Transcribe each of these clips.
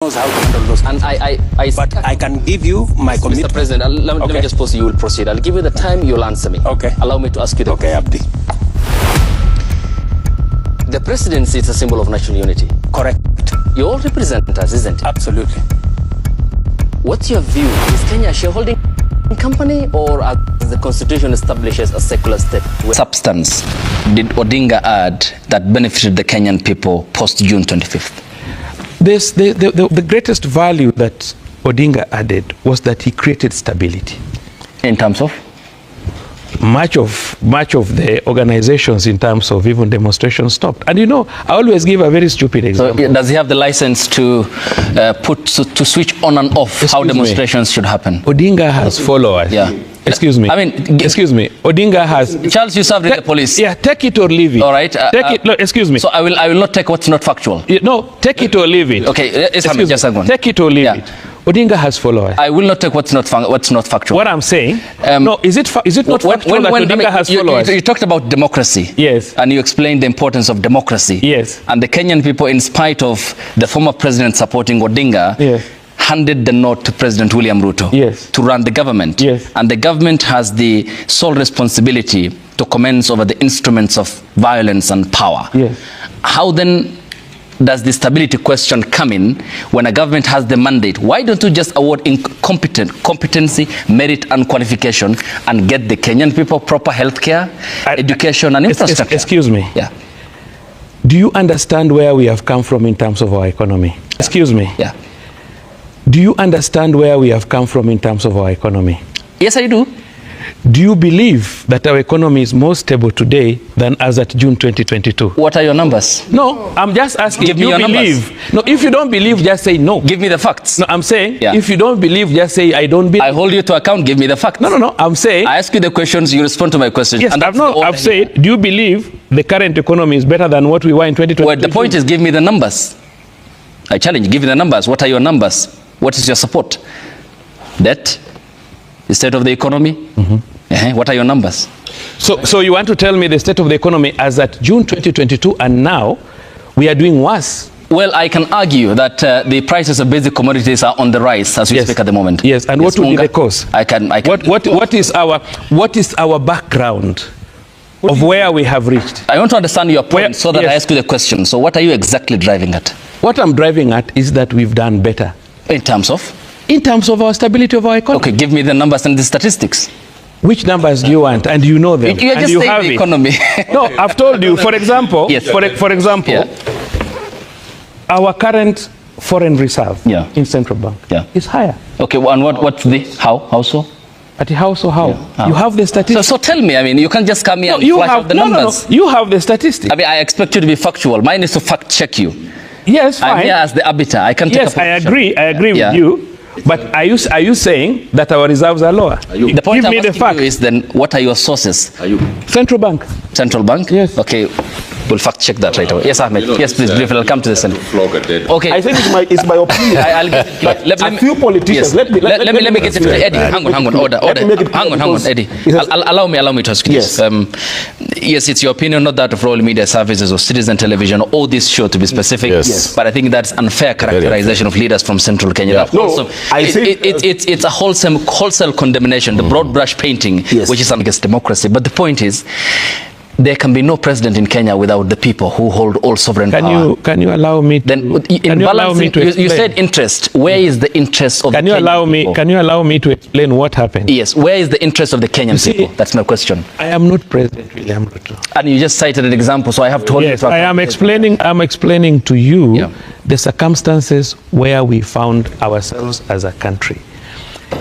knows how to handle those. And but I can give you my commitment. Mr. President, let me just pause. You will proceed. I'll give you the time. You'll answer me. Okay. Allow me to ask you the Okay, Abdi. The presidency is a symbol of national unity. Correct. You all represent us, isn't it? Absolutely. What's your view? Is Kenya a shareholding company, or as the constitution establishes a secular state? Substance did Odinga add that benefited the Kenyan people post June 25th? The greatest value that Odinga added was that he created stability. In terms of? Much of the organizations, in terms of even demonstrations, stopped. And you know, I always give a very stupid example. So does he have the license to to switch on and off how demonstrations should happen? Odinga has followers. Yeah. Excuse me. I mean, excuse me. Odinga has. Charles, you served in the police. Yeah, take it or leave it. All right. Take it. No, excuse me. So I will not take what's not factual. No, take it or leave it. Okay. Just a take it or leave it. Odinga has followers. I will not take what's not factual. What I'm saying, no, is it not factual that Odinga has followers? You talked about democracy. Yes. And you explained the importance of democracy. Yes. And the Kenyan people, in spite of the former president supporting Odinga, yes, handed the note to President William Ruto, yes, to run the government. Yes. And the government has the sole responsibility to commence over the instruments of violence and power. Yes. How then does the stability question come in when a government has the mandate? Why don't you just award competency, merit and qualification and get the Kenyan people proper healthcare, education and infrastructure? Excuse me. Yeah. Do you understand where we have come from in terms of our economy? Excuse me. Yeah. Do you understand where we have come from in terms of our economy? Yes, I do. Do you believe that our economy is more stable today than as at June 2022? What are your numbers? No, I'm just asking. Give me your numbers. No, if you don't believe, just say no. Give me the facts. No, I'm saying, yeah, if you don't believe, just say I don't believe. I hold you to account. Give me the facts. No. I'm saying. I ask you the questions, you respond to my questions. Yes, and I've said, do you believe the current economy is better than what we were in 2022? Well, the point is, give me the numbers. I challenge you, give me the numbers. What are your numbers? What is your support? Debt? The state of the economy? Mm-hmm. What are your numbers? So you want to tell me the state of the economy as at June 2022 and now we are doing worse? Well, I can argue that the prices of basic commodities are on the rise as we speak at the moment. Yes, and what will be the cause? I can. What is our background of where we have reached? I want to understand your point so that I ask you the question. So what are you exactly driving at? What I'm driving at is that we've done better. In terms of? In terms of our stability of our economy. Okay, give me the numbers and the statistics. Which numbers do you want? And you know them. You're just saying the economy. No, I've told you. For example, yes. for example, our current foreign reserve in central bank is higher. Okay, well, and what's the how so? At how so how? Yeah. You have the statistics. So tell me. I mean, you can't just come here and flash out the numbers. No. You have the statistics. I mean, I expect you to be factual. Mine is to fact check you. Yes, fine. I'm here as the arbiter. I can take a position. I agree with you. But are you saying that our reserves are lower? The point I'm asking you is then, what are your sources? Central Bank. Central Bank? Yes. Okay, we'll fact check that right away. Yes, Ahmed. Yes, please, briefly. I'll come to the Senate. Okay. I think it's my opinion. A few politicians. Yes. Let me get it. Eddie, hang on. Order. Hang on, Eddie. Allow me to ask you this. Yes, it's your opinion, not that of Royal Media Services or Citizen Television or this show, to be specific. Yes. But I think that's unfair characterization of leaders from Central Kenya. No. It's a wholesale condemnation, the broad brush painting, which is against democracy. But the point is, there can be no president in Kenya without the people who hold all sovereign power. Can you allow me? You said interest. Where is the interest of the Kenyan people? Can you allow me to explain what happened? Yes. Where is the interest of the Kenyan people? That's my question. I am not President William Ruto. And you just cited an example, so I have told you. Yes, I am explaining to you the circumstances where we found ourselves as a country.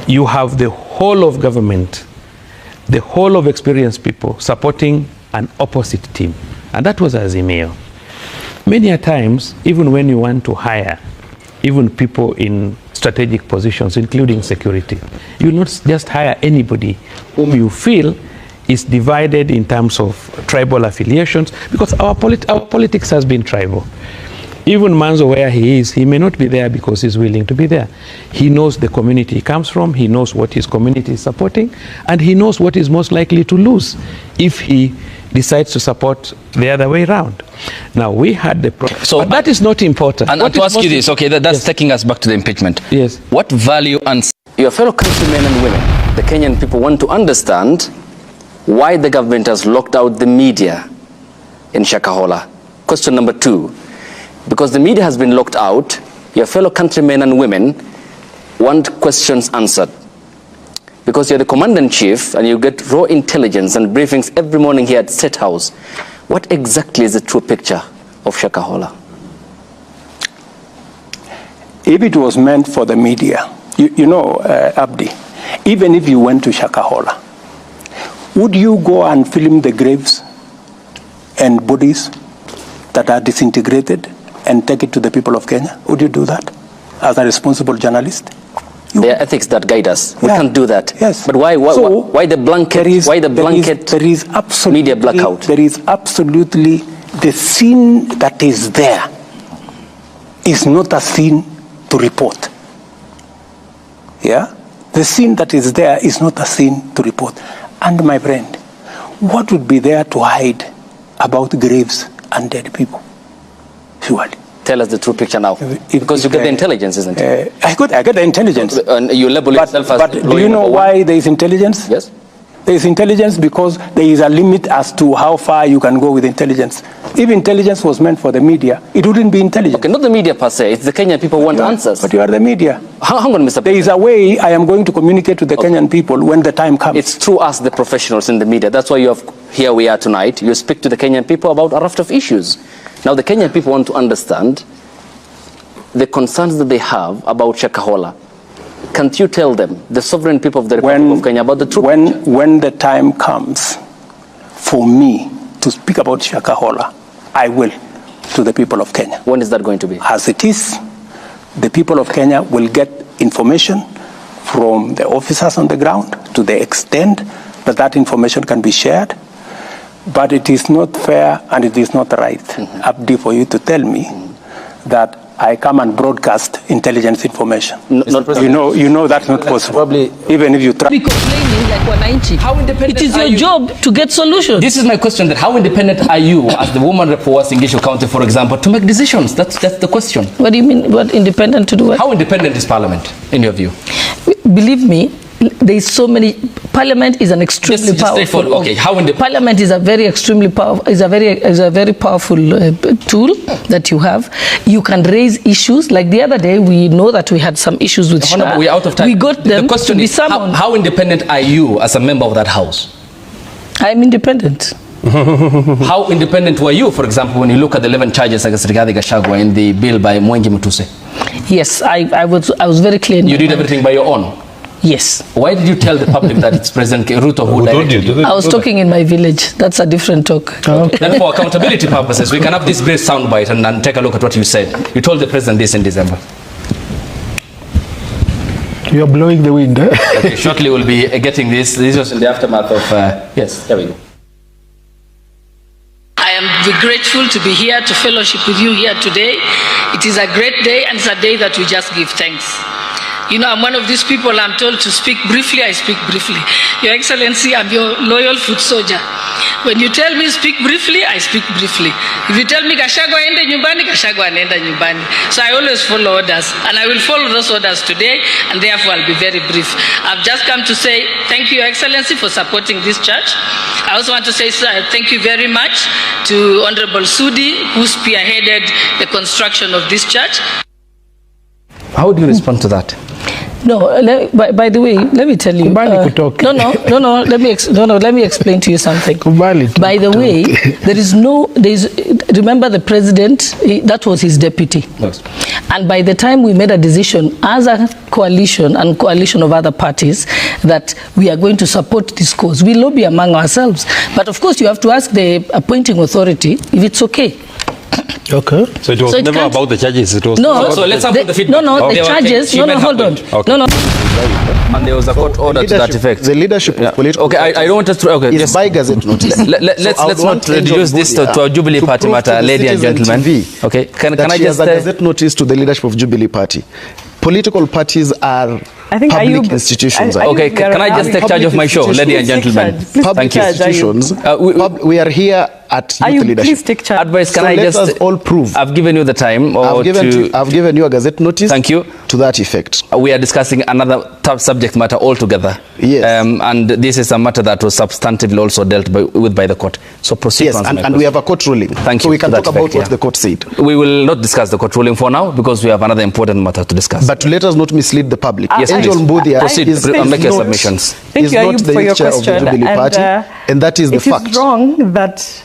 You have the whole of government, the whole of experienced people supporting an opposite team, and that was Azimio. Many a times, even when you want to hire even people in strategic positions, including security, you will not just hire anybody whom you feel is divided in terms of tribal affiliations, because our politics has been tribal. Even Manzo, where he is, he may not be there because he's willing to be there. He knows the community he comes from, he knows what his community is supporting, and he knows what is most likely to lose if he decides to support the other way around. Now, we had the so, but that is not important. And to ask you this, okay, that's taking us back to the impeachment. Yes. What value and your fellow countrymen and women, the Kenyan people, want to understand why the government has locked out the media in Shakahola. Question number 2, because the media has been locked out, your fellow countrymen and women want questions answered. Because you're the commander-in-chief and you get raw intelligence and briefings every morning here at State House. What exactly is the true picture of Shakahola? If it was meant for the media, you know, Abdi, even if you went to Shakahola, would you go and film the graves and bodies that are disintegrated and take it to the people of Kenya? Would you do that as a responsible journalist? There are ethics that guide us. We can't do that. Yes. But why the blanket? There is absolutely media blackout? There is absolutely the scene that is there is not a scene to report. Yeah, the scene that is there is not a scene to report. And my friend, what would be there to hide about graves and dead people? Surely. Tell us the true picture now. Because you get the intelligence, isn't it? I get the intelligence. And you label yourself as... But do you know why there is intelligence? Yes. There is intelligence because there is a limit as to how far you can go with intelligence. If intelligence was meant for the media, it wouldn't be intelligent. Okay, not the media per se. It's the Kenyan people want answers. But you are the media. Hang on, Mr. President. There is a way I am going to communicate to the Kenyan people when the time comes. It's through us, the professionals in the media. That's why here we are tonight. You speak to the Kenyan people about a raft of issues. Now, the Kenyan people want to understand the concerns that they have about Shakahola. Can't you tell them, the sovereign people of the Republic of Kenya, about the truth? When the time comes for me to speak about Shakahola, I will to the people of Kenya. When is that going to be? As it is, the people of Kenya will get information from the officers on the ground to the extent that that information can be shared. But it is not fair and it is not right, Abdi, for you to tell me that I come and broadcast intelligence information. You know that's not possible. Probably, even if you try. Be complaining like Wananchi. How independent It is your job to get solutions. This is my question: that how independent are you, as the woman rep for Uasin Gishu County, for example, to make decisions? That's the question. What do you mean? What independent to do? What? How independent is Parliament, in your view? Believe me, there is so many. Parliament is an extremely powerful. Okay, how independent? Parliament is a very extremely powerful. Is a very powerful tool that you have. You can raise issues. Like the other day, we know that we had some issues with Shah. We're out of time. We got them the question to be is, summoned. How independent are you as a member of that house? I'm independent. How independent were you, for example, when you look at the 11 charges against Rigathi Gachagua in the bill by Mwengi Mutuse? Yes, I was very clear. You did everything by your own? Yes. Why did you tell the public that it's President Ruto who directed you? I was talking in my village. That's a different talk. Okay. Then for accountability purposes, we can have this brief soundbite and take a look at what you said. You told the president this in December. You're blowing the wind. Okay, shortly we'll be getting this. This was in the aftermath of... yes, there we go. I am grateful to be here to fellowship with you here today. It is a great day and it's a day that we just give thanks. You know, I'm one of these people, I'm told to speak briefly, I speak briefly. Your Excellency, I'm your loyal foot soldier. When you tell me speak briefly, I speak briefly. If you tell me Gachagua ende nyumbani, Gachagua anaenda nyumbani. So I always follow orders, and I will follow those orders today, and therefore I'll be very brief. I've just come to say thank you, Your Excellency, for supporting this church. I also want to say thank you very much to Honorable Sudi, who spearheaded the construction of this church. How do you respond to that? No, by the way, let me tell you. Let me explain to you something. By the way, remember the president, that was his deputy. Yes. And by the time we made a decision as a coalition and coalition of other parties that we are going to support this cause, we lobby among ourselves. But of course, you have to ask the appointing authority if it's okay. Okay. So it was never about the charges. It was so let's have the feedback. The charges. Hold on. Okay. And there was a court order to that effect. The leadership of political. Okay, I don't want us to. Okay, is by Gazette notice. Let's not reduce this to a Jubilee Party matter, ladies and gentlemen. Okay, can I just a Gazette notice to the leadership of Jubilee Party? Political parties are I think public Ayub, institutions. Okay, can I just take charge of my show, ladies and gentlemen? Public Thank you. institutions. We are here at youth Ayub, leadership. please take charge. Advice, can So I let just... us all prove. I've given you the time. I've given you a gazette notice. Thank you. To that effect. We are discussing another tough subject matter altogether. Yes. And this is a matter that was substantively also dealt with by the court. So proceed. Yes, and we have a court ruling. Thank so you. we can talk about what the court said. We will not discuss the court ruling for now because we have another important matter to discuss. But let us not mislead the public. Yes, Angel Mbudia proceed. Make your submissions. Thank you, Ayub, for your question. And that is the fact. It is wrong that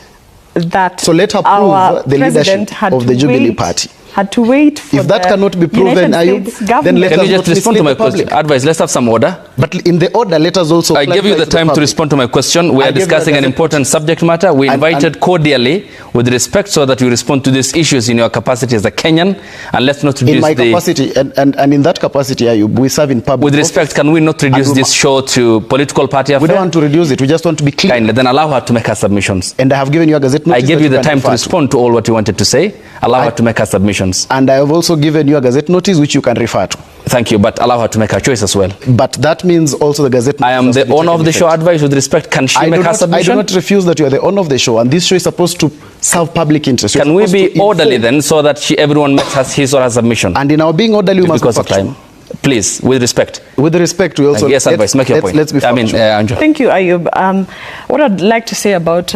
so let her prove the leadership of the Jubilee Party. Had to wait for if that cannot be proven, Ayub, then let us Can you just respond to my question? Advice, let's have some order. But in the order, let us also... I gave you the time to respond to my question. We are discussing an important subject matter. We invited cordially, with respect, so that you respond to these issues in your capacity as a Kenyan, and let's not reduce in my capacity, and in that capacity, Ayub, we serve in public. With respect, can we not reduce this show to political party affair? We don't want to reduce it. We just want to be clear. Kindly, then allow her to make her submissions. And I have given you a gazette notice. I gave you the time to respond to all what you wanted to say. Allow her to make her submissions. And I have also given you a gazette notice which you can refer to. Thank you, but allow her to make her choice as well. But that means also the gazette notice. I am the owner of the show. Advice, with respect, can she make her submission? I do not refuse that you are the owner of the show, and this show is supposed to serve public interest. Can we be orderly then, so that everyone makes his or her submission? And in our being orderly, we must because of time. Please, with respect. With respect, we also... Yes, Advice, make your point. Let's be factual. Angela. Thank you, Ayub. What I'd like to say about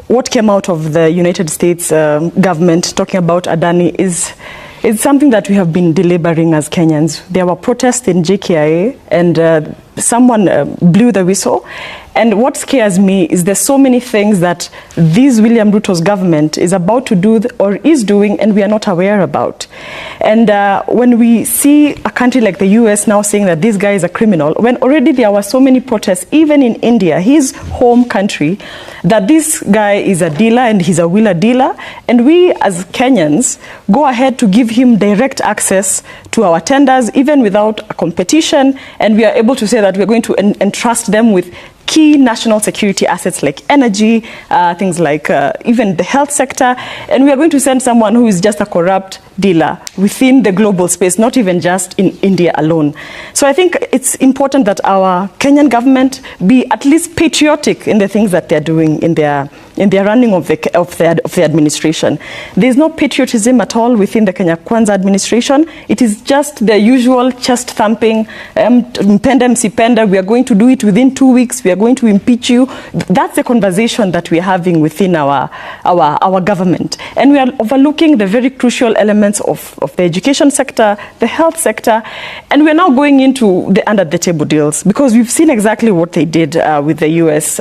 what came out of the United States government talking about Adani is something that we have been deliberating as Kenyans. There were protests in JKIA, and someone blew the whistle. And what scares me is there's so many things that this William Ruto's government is about to do or is doing, and we are not aware about. And when we see a country like the US now saying that this guy is a criminal, when already there were so many protests, even in India, his home country, that this guy is a dealer and he's a wheeler dealer, and we as Kenyans go ahead to give him direct access to our tenders, even without a competition, and we are able to say that we're going to entrust them with key national security assets like energy, things like even the health sector, and we are going to send someone who is just a corrupt dealer within the global space, not even just in India alone. So I think it's important that our Kenyan government be at least patriotic in the things that they're doing in their running of the administration. There's no patriotism at all within the Kenya Kwanza administration. It is just the usual chest thumping, mpenda msipenda, we are going to do it within 2 weeks, we are going to impeach you. That's the conversation that we're having within our government. And we are overlooking the very crucial elements of the education sector, the health sector, and we're now going into the under-the-table deals, because we've seen exactly what they did with the US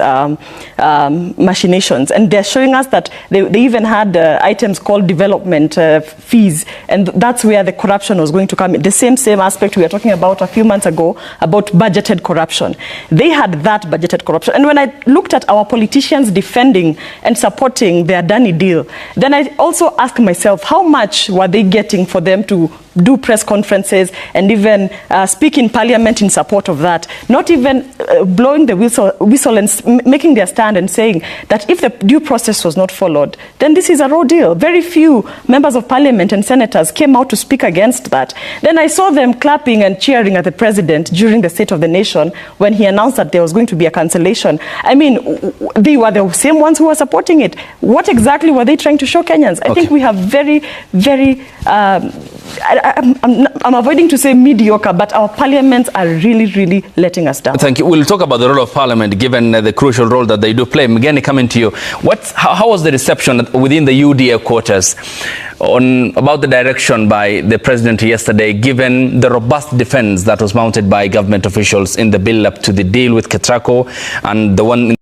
machinations. And they're showing us that they even had items called development fees, and that's where the corruption was going to come in. The same aspect we were talking about a few months ago about budgeted corruption. They had that budgeted corruption. And when I looked at our politicians defending and supporting the Adani deal, then I also asked myself, how much were they getting for them to do press conferences and even speak in parliament in support of that, not even blowing the whistle and making their stand and saying that if the due process was not followed, then this is a raw deal. Very few members of parliament and senators came out to speak against that. Then I saw them clapping and cheering at the president during the State of the Nation when he announced that there was going to be a cancellation. I mean, they were the same ones who were supporting it. What exactly were they trying to show Kenyans? I think we have very, very... I'm avoiding to say mediocre, but our parliaments are really, really letting us down. Thank you. We'll talk about the role of parliament, given the crucial role that they do play. Mgeni, coming to you. How was the reception within the UDA quarters about the direction by the president yesterday, given the robust defense that was mounted by government officials in the build-up to the deal with Ketraco and the one